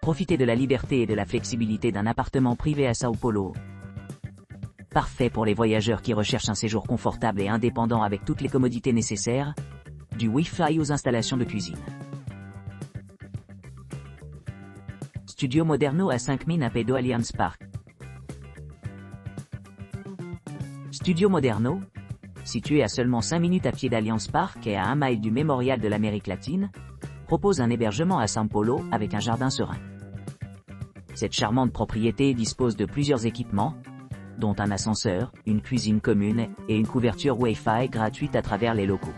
Profitez de la liberté et de la flexibilité d'un appartement privé à Sao Paulo. Parfait pour les voyageurs qui recherchent un séjour confortable et indépendant avec toutes les commodités nécessaires, du Wi-Fi aux installations de cuisine. Studio Moderno à 5000 Apedo Allianz Park. Studio Moderno, situé à seulement 5 minutes à pied d'Allianz Park et à 1 mile du Mémorial de l'Amérique latine, propose un hébergement à São Paulo avec un jardin serein. Cette charmante propriété dispose de plusieurs équipements, dont un ascenseur, une cuisine commune et une couverture Wi-Fi gratuite à travers les locaux.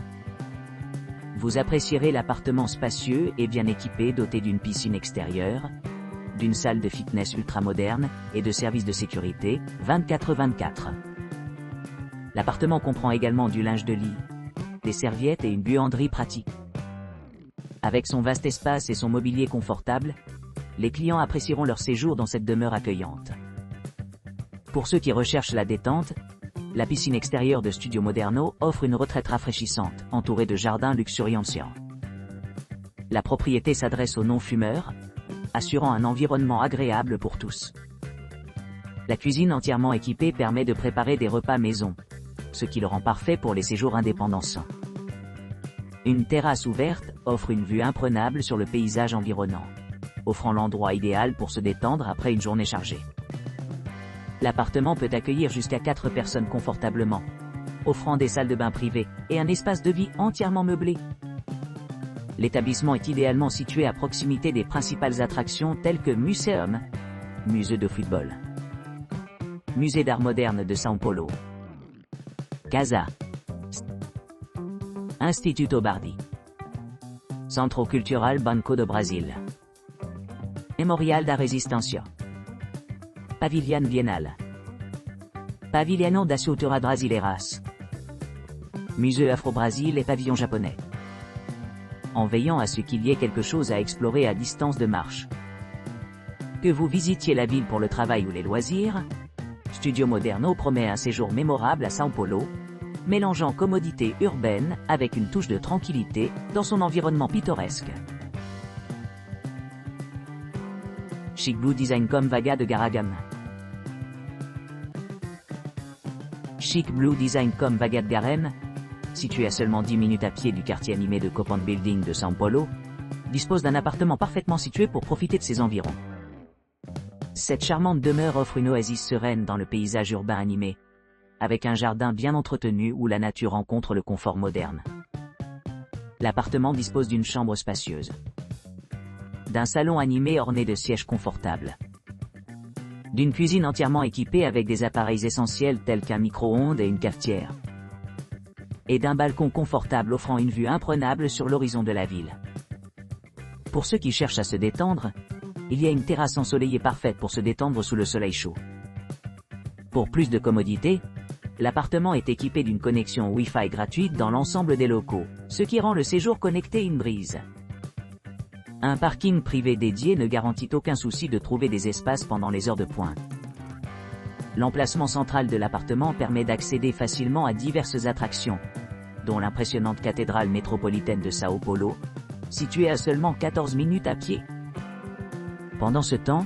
Vous apprécierez l'appartement spacieux et bien équipé doté d'une piscine extérieure, d'une salle de fitness ultramoderne et de services de sécurité 24/24. L'appartement comprend également du linge de lit, des serviettes et une buanderie pratique. Avec son vaste espace et son mobilier confortable, les clients apprécieront leur séjour dans cette demeure accueillante. Pour ceux qui recherchent la détente, la piscine extérieure de Studio Moderno offre une retraite rafraîchissante, entourée de jardins luxuriants. La propriété s'adresse aux non-fumeurs, assurant un environnement agréable pour tous. La cuisine entièrement équipée permet de préparer des repas maison, ce qui le rend parfait pour les séjours indépendants sains. Une terrasse ouverte offre une vue imprenable sur le paysage environnant, offrant l'endroit idéal pour se détendre après une journée chargée. L'appartement peut accueillir jusqu'à 4 personnes confortablement, offrant des salles de bain privées et un espace de vie entièrement meublé. L'établissement est idéalement situé à proximité des principales attractions telles que Museum, musée de football, musée d'art moderne de São Paulo, Casa, Instituto Bardi, Centro Cultural Banco do Brasil, Memorial da Resistência, Pavilion Biennale, Pavilion das Culturas Brasileiras, Musée Afro-Brasil et Pavillon japonais. En veillant à ce qu'il y ait quelque chose à explorer à distance de marche. Que vous visitiez la ville pour le travail ou les loisirs, Studio Moderno promet un séjour mémorable à São Paulo, mélangeant commodité urbaine avec une touche de tranquillité dans son environnement pittoresque. Chic Blue Design Com Vaga de Garagam. Chic Blue Design Com Vaga de Garem, situé à seulement 10 minutes à pied du quartier animé de Copland Building de São Paulo, dispose d'un appartement parfaitement situé pour profiter de ses environs. Cette charmante demeure offre une oasis sereine dans le paysage urbain animé, avec un jardin bien entretenu où la nature rencontre le confort moderne. L'appartement dispose d'une chambre spacieuse, d'un salon animé orné de sièges confortables, d'une cuisine entièrement équipée avec des appareils essentiels tels qu'un micro-ondes et une cafetière, et d'un balcon confortable offrant une vue imprenable sur l'horizon de la ville. Pour ceux qui cherchent à se détendre, il y a une terrasse ensoleillée parfaite pour se détendre sous le soleil chaud. Pour plus de commodité, l'appartement est équipé d'une connexion Wi-Fi gratuite dans l'ensemble des locaux, ce qui rend le séjour connecté une brise. Un parking privé dédié ne garantit aucun souci de trouver des espaces pendant les heures de pointe. L'emplacement central de l'appartement permet d'accéder facilement à diverses attractions, dont l'impressionnante cathédrale métropolitaine de São Paulo, située à seulement 14 minutes à pied. Pendant ce temps,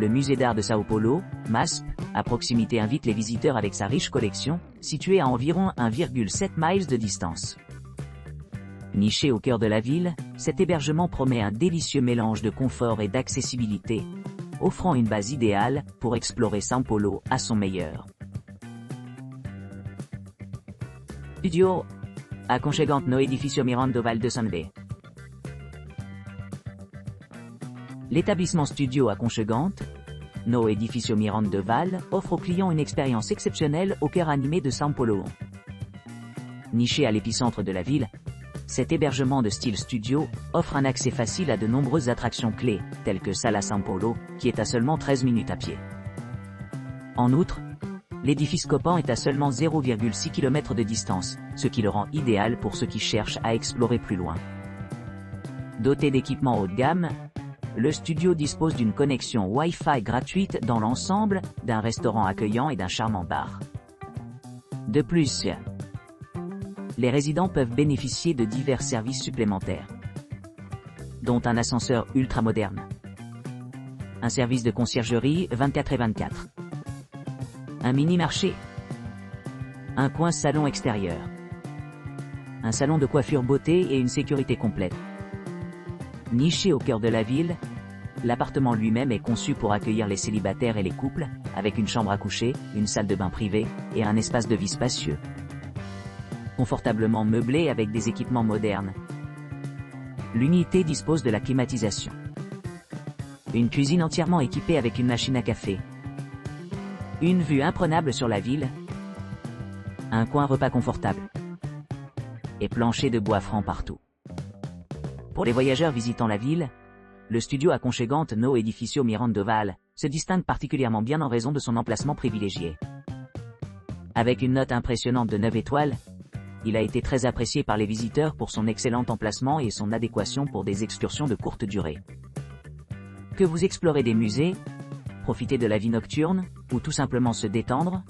le musée d'art de São Paulo, MASP, à proximité invite les visiteurs avec sa riche collection, située à environ 1,7 miles de distance. Niché au cœur de la ville, cet hébergement promet un délicieux mélange de confort et d'accessibilité, offrant une base idéale pour explorer São Paulo à son meilleur. Studio aconchegante no edifício Miranda Val de Sanbe. L'établissement Studio aconchegante no edifício Miranda Val offre aux clients une expérience exceptionnelle au cœur animé de São Paulo. Niché à l'épicentre de la ville, cet hébergement de style studio offre un accès facile à de nombreuses attractions clés, telles que Sala São Paulo, qui est à seulement 13 minutes à pied. En outre, l'édifice Copan est à seulement 0,6 km de distance, ce qui le rend idéal pour ceux qui cherchent à explorer plus loin. Doté d'équipements haut de gamme, le studio dispose d'une connexion Wi-Fi gratuite dans l'ensemble, d'un restaurant accueillant et d'un charmant bar. De plus, les résidents peuvent bénéficier de divers services supplémentaires, dont un ascenseur ultramoderne, Un service de conciergerie 24/24. Un mini-marché. Un coin salon extérieur. Un salon de coiffure beauté et une sécurité complète. Niché au cœur de la ville, l'appartement lui-même est conçu pour accueillir les célibataires et les couples, avec une chambre à coucher, une salle de bain privée, et un espace de vie spacieux. Confortablement meublé avec des équipements modernes. L'unité dispose de la climatisation. Une cuisine entièrement équipée avec une machine à café. Une vue imprenable sur la ville. Un coin repas confortable. Et plancher de bois franc partout. Pour les voyageurs visitant la ville, le studio à Conchegante no Edificio Mirandoval se distingue particulièrement bien en raison de son emplacement privilégié. Avec une note impressionnante de 9 étoiles, il a été très apprécié par les visiteurs pour son excellent emplacement et son adéquation pour des excursions de courte durée. Que vous explorez des musées, profitez de la vie nocturne, ou tout simplement se détendre,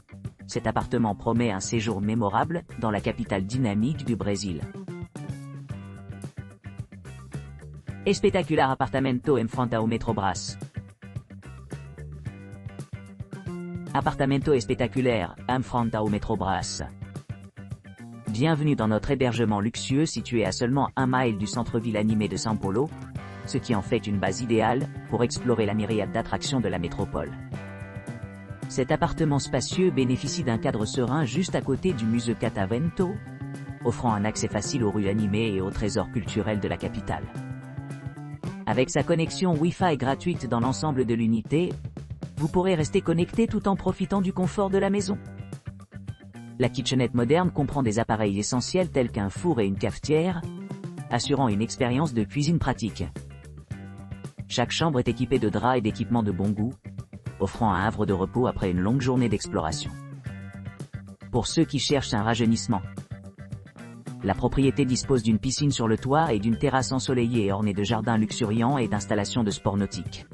cet appartement promet un séjour mémorable dans la capitale dynamique du Brésil. Espetacular apartamento enfrente ao Metrobras. Appartamento espectaculaire, enfrente ao Metrobras. Bienvenue dans notre hébergement luxueux situé à seulement 1 mile du centre-ville animé de São Paulo, ce qui en fait une base idéale pour explorer la myriade d'attractions de la métropole. Cet appartement spacieux bénéficie d'un cadre serein juste à côté du musée Catavento, offrant un accès facile aux rues animées et aux trésors culturels de la capitale. Avec sa connexion Wi-Fi gratuite dans l'ensemble de l'unité, vous pourrez rester connecté tout en profitant du confort de la maison. La kitchenette moderne comprend des appareils essentiels tels qu'un four et une cafetière, assurant une expérience de cuisine pratique. Chaque chambre est équipée de draps et d'équipements de bon goût, offrant un havre de repos après une longue journée d'exploration. Pour ceux qui cherchent un rajeunissement, la propriété dispose d'une piscine sur le toit et d'une terrasse ensoleillée et ornée de jardins luxuriants et d'installations de sport nautique.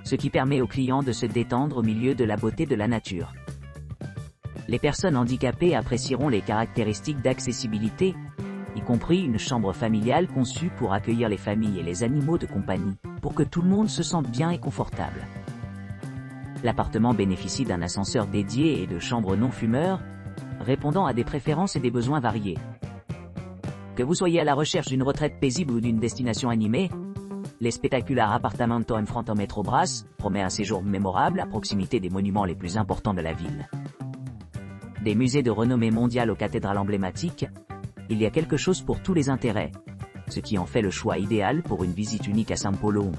Ce qui permet aux clients de se détendre au milieu de la beauté de la nature. Les personnes handicapées apprécieront les caractéristiques d'accessibilité, y compris une chambre familiale conçue pour accueillir les familles et les animaux de compagnie, pour que tout le monde se sente bien et confortable. L'appartement bénéficie d'un ascenseur dédié et de chambres non-fumeurs, répondant à des préférences et des besoins variés. Que vous soyez à la recherche d'une retraite paisible ou d'une destination animée, l'Espetacular Apartamento enfrente ao Metrobras promet un séjour mémorable à proximité des monuments les plus importants de la ville. Des musées de renommée mondiale aux cathédrales emblématiques, il y a quelque chose pour tous les intérêts, ce qui en fait le choix idéal pour une visite unique à São Paulo.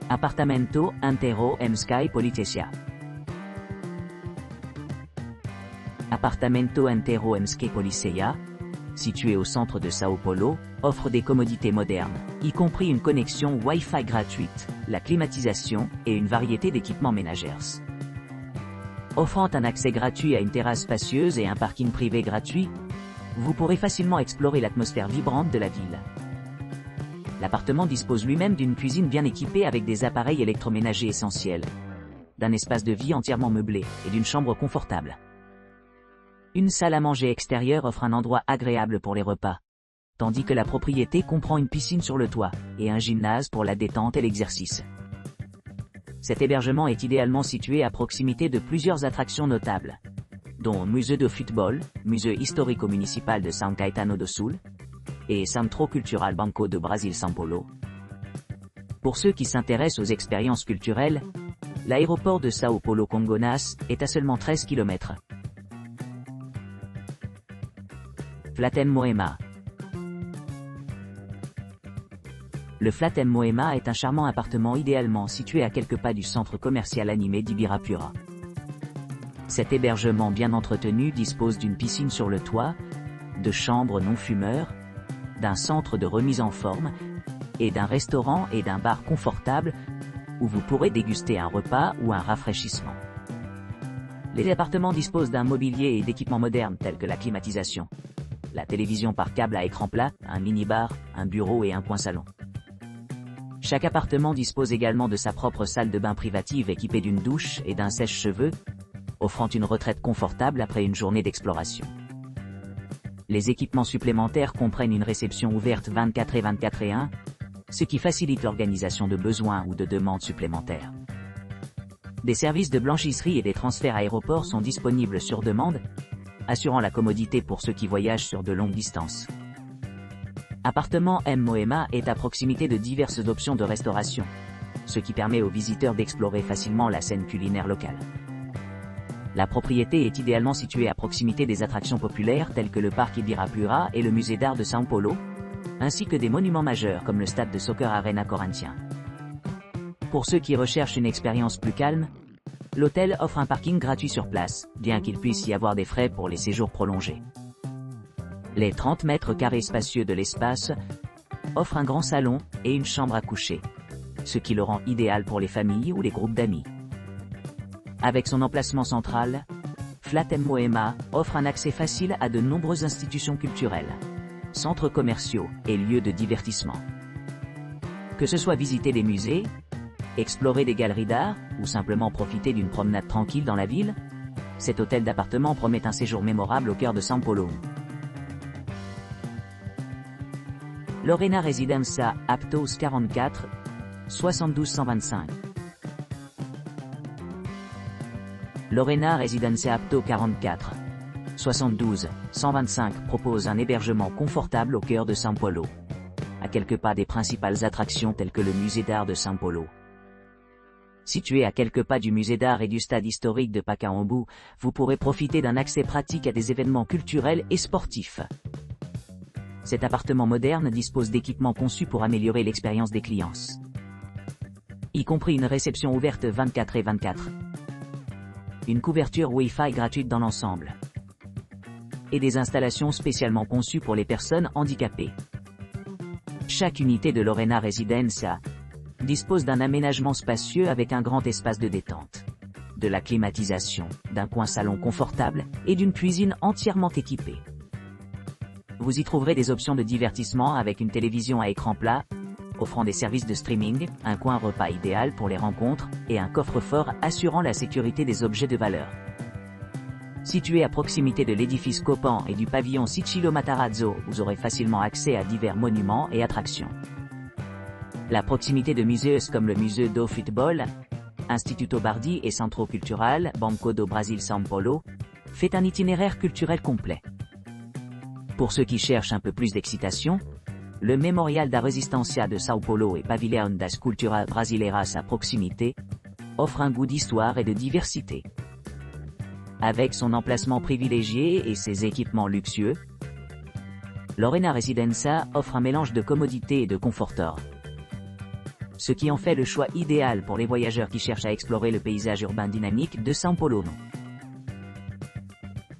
Apartamento inteiro em Sky Politecia. Apartamento inteiro em Sky Politecia, situé au centre de São Paulo, offre des commodités modernes, y compris une connexion Wi-Fi gratuite, la climatisation et une variété d'équipements ménagers. Offrant un accès gratuit à une terrasse spacieuse et un parking privé gratuit, vous pourrez facilement explorer l'atmosphère vibrante de la ville. L'appartement dispose lui-même d'une cuisine bien équipée avec des appareils électroménagers essentiels, d'un espace de vie entièrement meublé et d'une chambre confortable. Une salle à manger extérieure offre un endroit agréable pour les repas, tandis que la propriété comprend une piscine sur le toit et un gymnase pour la détente et l'exercice. Cet hébergement est idéalement situé à proximité de plusieurs attractions notables, dont Musée de football, Musée historico-municipal de São Caetano do Sul, et Centro Cultural Banco do Brasil São Paulo. Pour ceux qui s'intéressent aux expériences culturelles, l'aéroport de São Paulo Congonhas est à seulement 13 km. Flatem Moema. Le Flatem Moema est un charmant appartement idéalement situé à quelques pas du centre commercial animé d'Ibirapura. Cet hébergement bien entretenu dispose d'une piscine sur le toit, de chambres non-fumeurs, d'un centre de remise en forme, et d'un restaurant et d'un bar confortable, où vous pourrez déguster un repas ou un rafraîchissement. Les appartements disposent d'un mobilier et d'équipements modernes tels que la climatisation, la télévision par câble à écran plat, un mini-bar, un bureau et un coin salon. Chaque appartement dispose également de sa propre salle de bain privative équipée d'une douche et d'un sèche-cheveux, offrant une retraite confortable après une journée d'exploration. Les équipements supplémentaires comprennent une réception ouverte 24/24/1, ce qui facilite l'organisation de besoins ou de demandes supplémentaires. Des services de blanchisserie et des transferts aéroports sont disponibles sur demande, assurant la commodité pour ceux qui voyagent sur de longues distances. Appartement M. Moema est à proximité de diverses options de restauration, ce qui permet aux visiteurs d'explorer facilement la scène culinaire locale. La propriété est idéalement située à proximité des attractions populaires telles que le parc Ibirapuera et le musée d'art de São Paulo, ainsi que des monuments majeurs comme le stade de soccer Arena Corinthians. Pour ceux qui recherchent une expérience plus calme, l'hôtel offre un parking gratuit sur place, bien qu'il puisse y avoir des frais pour les séjours prolongés. Les 30 mètres carrés spacieux de l'espace offrent un grand salon et une chambre à coucher, ce qui le rend idéal pour les familles ou les groupes d'amis. Avec son emplacement central, Flat M. Moema offre un accès facile à de nombreuses institutions culturelles, centres commerciaux et lieux de divertissement. Que ce soit visiter des musées, explorer des galeries d'art ou simplement profiter d'une promenade tranquille dans la ville, cet hôtel d'appartement promet un séjour mémorable au cœur de São Paulo. Lorena Residencia Aptos 44 72 125. Lorena Residencia Apto 44 72 125 propose un hébergement confortable au cœur de São Paulo, à quelques pas des principales attractions telles que le musée d'art de São Paulo. Situé à quelques pas du musée d'art et du stade historique de Pacaembu, vous pourrez profiter d'un accès pratique à des événements culturels et sportifs. Cet appartement moderne dispose d'équipements conçus pour améliorer l'expérience des clients, y compris une réception ouverte 24/24, une couverture Wi-Fi gratuite dans l'ensemble, et des installations spécialement conçues pour les personnes handicapées. Chaque unité de Lorena Residencia dispose d'un aménagement spacieux avec un grand espace de détente, de la climatisation, d'un coin salon confortable et d'une cuisine entièrement équipée. Vous y trouverez des options de divertissement avec une télévision à écran plat, offrant des services de streaming, un coin repas idéal pour les rencontres et un coffre-fort assurant la sécurité des objets de valeur. Situé à proximité de l'édifice Copan et du pavillon Sicilo Matarazzo, vous aurez facilement accès à divers monuments et attractions. La proximité de musées comme le Museu do Futebol, Instituto Bardi et Centro Cultural Banco do Brasil São Paulo fait un itinéraire culturel complet. Pour ceux qui cherchent un peu plus d'excitation, le Memorial da Resistência de São Paulo et Pavilhão das Culturas Brasileiras à proximité offre un goût d'histoire et de diversité. Avec son emplacement privilégié et ses équipements luxueux, Lorena Residencia offre un mélange de commodité et de confort, ce qui en fait le choix idéal pour les voyageurs qui cherchent à explorer le paysage urbain dynamique de São Paulo.